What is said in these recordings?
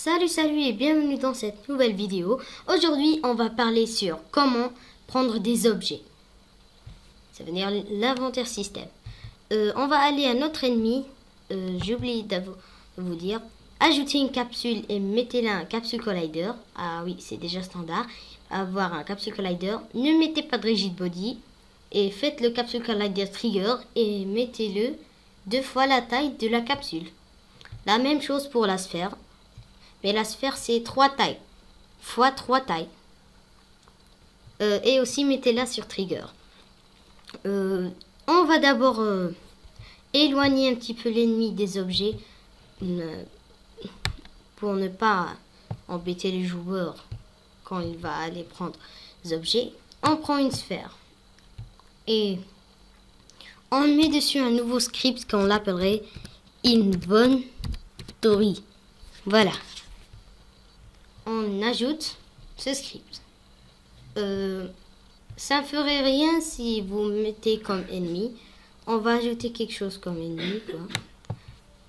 Salut et bienvenue dans cette nouvelle vidéo. Aujourd'hui, on va parler sur comment prendre des objets. Ça veut dire l'inventaire système. On va aller à notre ennemi. J'ai oublié de vous dire. Ajoutez une capsule et mettez-la un capsule collider. Ah oui, c'est déjà standard. Avoir un capsule collider. Ne mettez pas de rigid body. Et faites le capsule collider trigger et mettez-le 2 fois la taille de la capsule. La même chose pour la sphère. Mais la sphère, c'est 3 tailles. Fois 3 tailles. Et aussi, mettez-la sur trigger. On va d'abord éloigner un petit peu l'ennemi des objets. Pour ne pas embêter les joueurs quand il va aller prendre des objets. On prend une sphère. Et on met dessus un nouveau script qu'on l'appellerait Inventory. Voilà. On ajoute ce script. Ça ne ferait rien si vous mettez comme ennemi. On va ajouter quelque chose comme ennemi, quoi.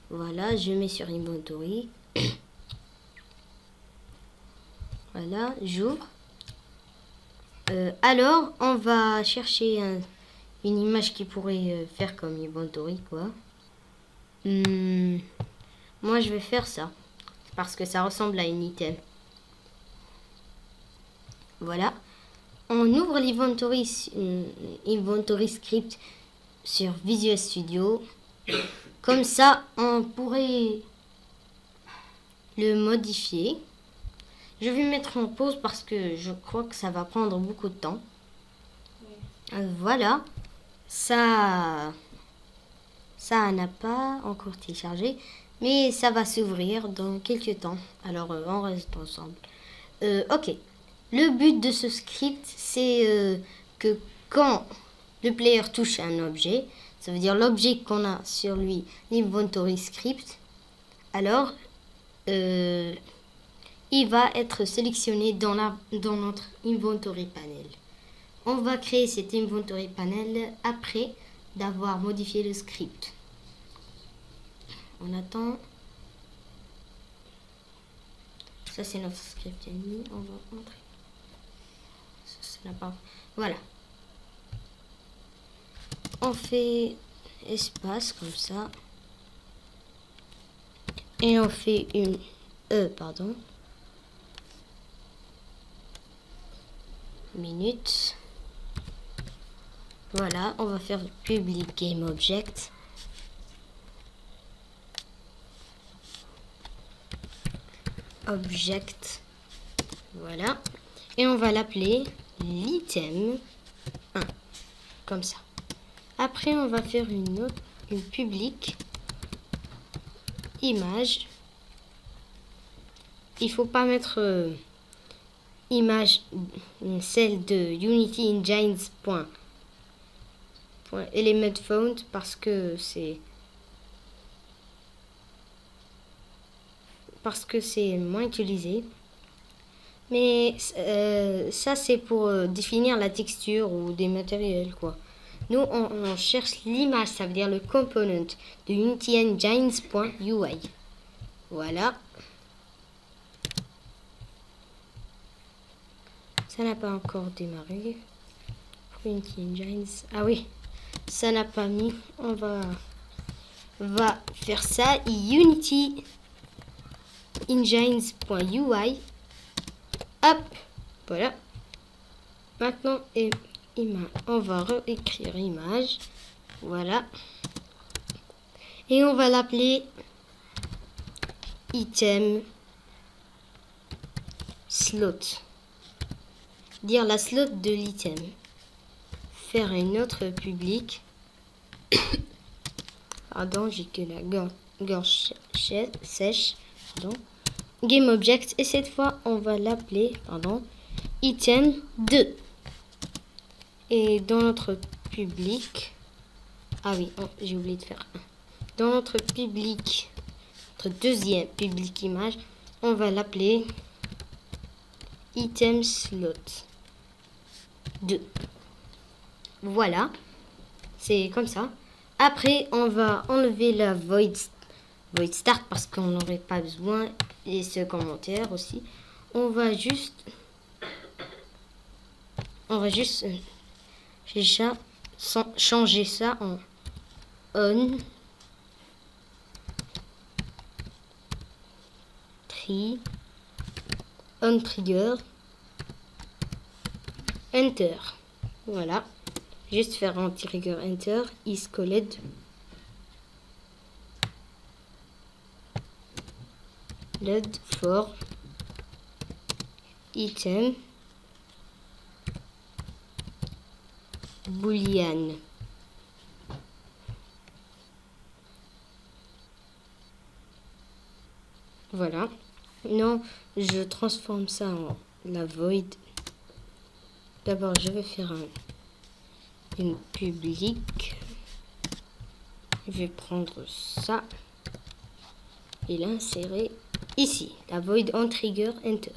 Voilà, je mets sur Inventory. Voilà, j'ouvre. Alors, on va chercher une image qui pourrait faire comme Inventory, quoi. Moi, je vais faire ça. Parce que ça ressemble à un item. Voilà. On ouvre l'inventory script sur Visual Studio. Comme ça, on pourrait le modifier. Je vais mettre en pause parce que je crois que ça va prendre beaucoup de temps. Voilà. Ça n'a pas encore téléchargé. Mais ça va s'ouvrir dans quelques temps. Alors, on reste ensemble. Ok. Le but de ce script, c'est que quand le player touche un objet, ça veut dire l'objet qu'on a sur lui, l'inventory script, alors il va être sélectionné dans notre inventory panel. On va créer cet inventory panel après d'avoir modifié le script. On attend. Ça, c'est notre script ennemi. On va montrer. Voilà. On fait espace comme ça. Et on fait une minute. Voilà, on va faire public game object. Object. Voilà. Et on va l'appeler l'item 1. Comme ça. Après, on va faire une public image. Il faut pas mettre image celle de Unity Engines .element font parce que c'est moins utilisé. Mais ça, c'est pour définir la texture ou des matériels, quoi. Nous, on cherche l'image, ça veut dire le component de Unity Engines.ui. Voilà. Ça n'a pas encore démarré. Unity Engines. Ah oui, ça n'a pas mis. On va faire ça. Unity Engines.ui. Hop, voilà. Maintenant, on va réécrire image. Voilà. Et on va l'appeler item slot. Dire la slot de l'item. Faire une autre public. Pardon, j'ai que la gorge sèche. Pardon. Game object, et cette fois on va l'appeler item 2. Et dans notre public, j'ai oublié de faire un. Dans notre public, notre deuxième public image, on va l'appeler item slot 2. Voilà, c'est comme ça. Après on va enlever la void start parce qu'on n'aurait pas besoin. et ce commentaire aussi. On va juste déjà changer ça en on trigger enter. Voilà, juste faire un trigger enter is called load for item boolean. Voilà. Non, je transforme ça en la void. D'abord, je vais faire une publique. Je vais prendre ça et l'insérer ici. La void on trigger enter.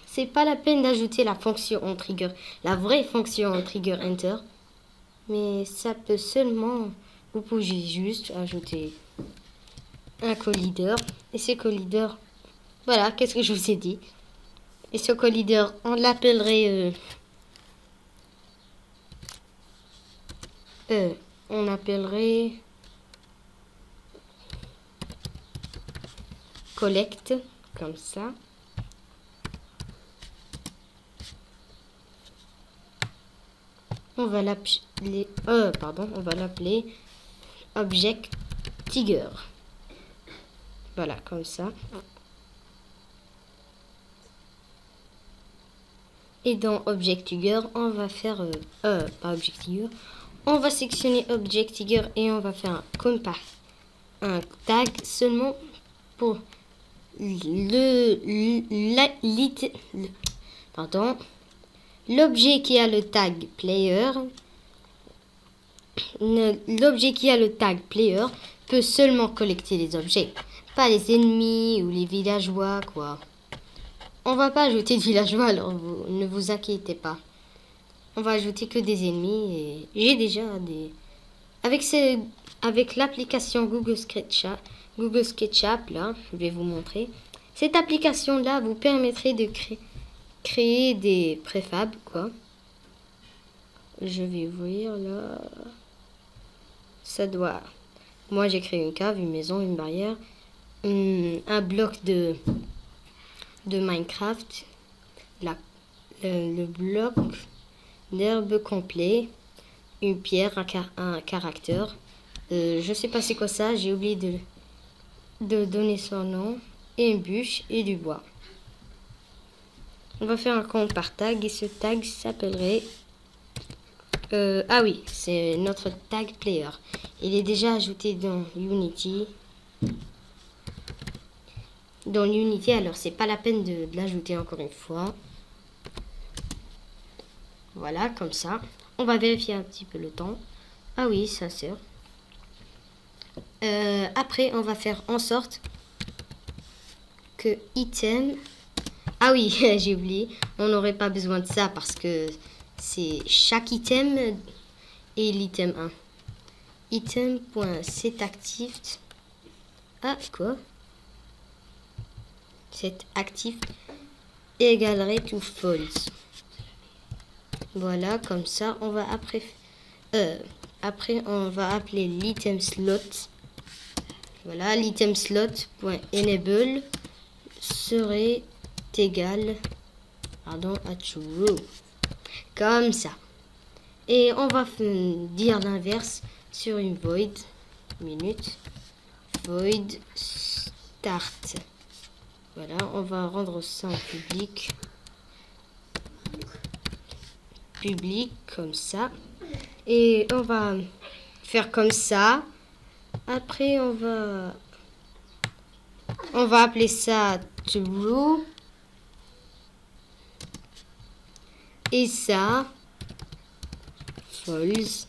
C'est pas la peine d'ajouter la fonction on trigger, la vraie fonction on trigger enter. Mais ça peut seulement, vous pouvez juste ajouter un collider. Et ce collider, voilà, qu'est-ce que je vous ai dit. Et ce collider, on l'appellerait on appellerait collect, comme ça. On va l'appeler on va l'appeler object trigger. Voilà, comme ça. Et dans object trigger, on va faire pas object trigger. On va sectionner object trigger et on va faire un tag seulement pour l'objet qui a le tag player. L'objet qui a le tag player peut seulement collecter les objets, pas les ennemis ou les villageois, quoi. On va pas ajouter de villageois, alors ne vous inquiétez pas. On va ajouter que des ennemis et j'ai déjà des... Avec l'application Google SketchUp, là, je vais vous montrer. Cette application-là vous permettrait de créer des préfabs, quoi. Je vais ouvrir là. Ça doit... Moi, j'ai créé une cave, une maison, une barrière, un bloc de Minecraft, le bloc d'herbe complet, une pierre, un caractère. Je sais pas c'est quoi ça, j'ai oublié de donner son nom, et une bûche et du bois. On va faire un compte par tag et ce tag s'appellerait... ah oui, c'est notre tag player. Il est déjà ajouté dans Unity. Alors c'est pas la peine de l'ajouter encore une fois. Voilà, comme ça. On va vérifier un petit peu le temps. Ah oui, ça sert. Après, on va faire en sorte que item... Ah oui, j'ai oublié. On n'aurait pas besoin de ça parce que c'est chaque item et l'item 1. Item.setActive. Ah, quoi? setActive égalerait to false. Voilà, comme ça, on va après on va appeler l'item slot. Voilà, l'item slot.enable serait égal à true. Comme ça. Et on va dire l'inverse sur une void void start. Voilà, on va rendre ça en public comme ça. Et on va faire comme ça. Après, on va appeler ça true. Et ça, false.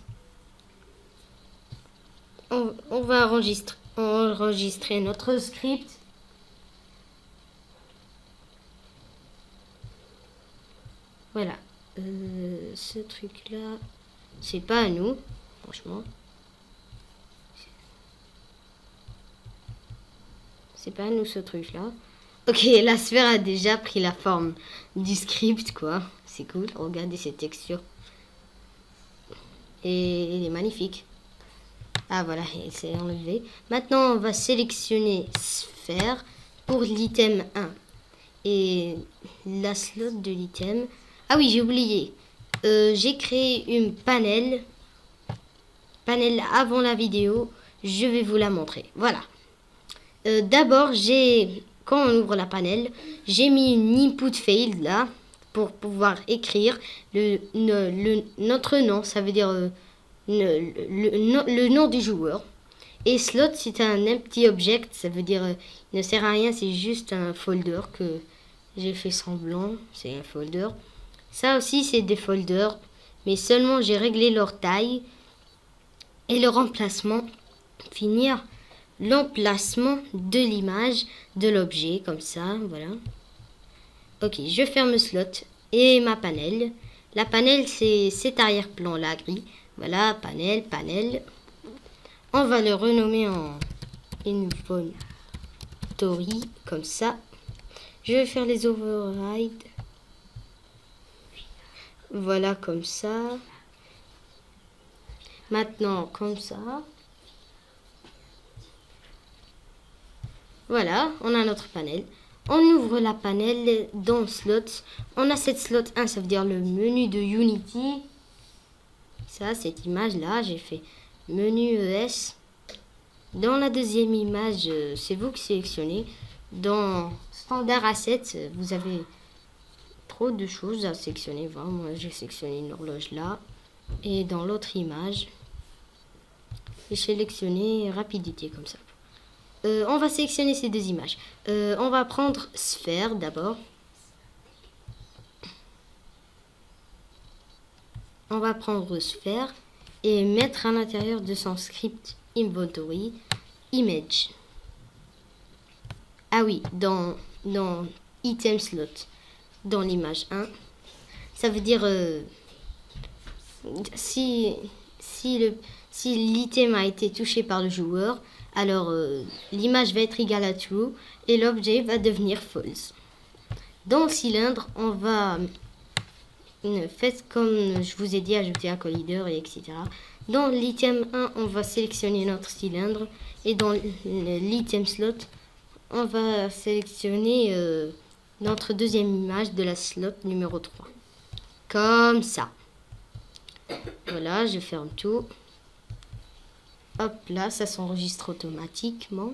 On va enregistrer notre script. Voilà. Ce truc-là, c'est pas à nous, franchement. C'est pas nous ce truc-là. Ok, la sphère a déjà pris la forme du script, quoi. C'est cool. Regardez cette texture. Et elle est magnifique. Ah voilà, elle s'est enlevée. Maintenant, on va sélectionner sphère pour l'item 1. Et la slot de l'item. Ah oui, j'ai oublié. J'ai créé une panel avant la vidéo. Je vais vous la montrer. Voilà. D'abord, quand on ouvre la panel, j'ai mis une input field là pour pouvoir écrire notre nom. Ça veut dire le nom du joueur. Et slot, c'est un empty object. Ça veut dire il ne sert à rien. C'est juste un folder que j'ai fait semblant. C'est un folder. Ça aussi, c'est des folders. Mais seulement, j'ai réglé leur taille et leur emplacement. Finir l'emplacement de l'image de l'objet, comme ça, voilà. Ok, je ferme slot et ma panel. La panel, c'est cet arrière-plan là, gris. Voilà, panel. On va le renommer en inventory, comme ça. Je vais faire les overrides. Voilà, comme ça. Maintenant, comme ça. Voilà, on a notre panel. On ouvre la panel dans slots. On a cette slot 1, ça veut dire le menu de Unity. Ça, cette image-là, j'ai fait menu ES. Dans la deuxième image, c'est vous qui sélectionnez. Dans Standard Assets, vous avez trop de choses à sélectionner. Voilà, moi, j'ai sélectionné une horloge là. Et dans l'autre image, j'ai sélectionné rapidité comme ça. On va sélectionner ces deux images. On va prendre sphère d'abord. On va prendre sphère et mettre à l'intérieur de son script inventory image. Ah oui, dans item slot, dans l'image 1, ça veut dire si l'item a été touché par le joueur, alors l'image va être égale à true et l'objet va devenir false. Dans le cylindre, on va faire comme je vous ai dit, ajouter un collider et etc. Dans l'item 1, on va sélectionner notre cylindre et dans l'item slot, on va sélectionner notre deuxième image de la slot numéro 3. Comme ça. Voilà, je ferme tout. Hop là, ça s'enregistre automatiquement.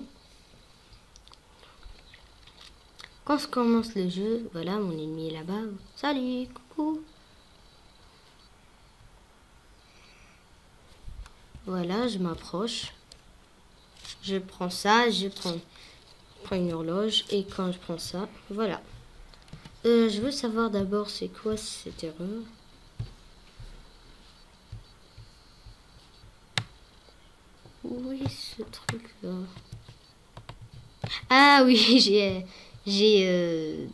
Quand je commence le jeu, voilà, mon ennemi est là-bas. Salut, coucou. Voilà, je m'approche. Je prends ça, je prends une horloge. Et quand je prends ça, voilà. Je veux savoir d'abord c'est quoi cette erreur. Oui, ce truc-là. Ah oui, j'ai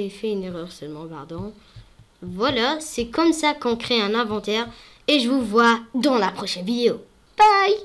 fait une erreur seulement, pardon. Voilà, c'est comme ça qu'on crée un inventaire et je vous vois dans la prochaine vidéo. Bye!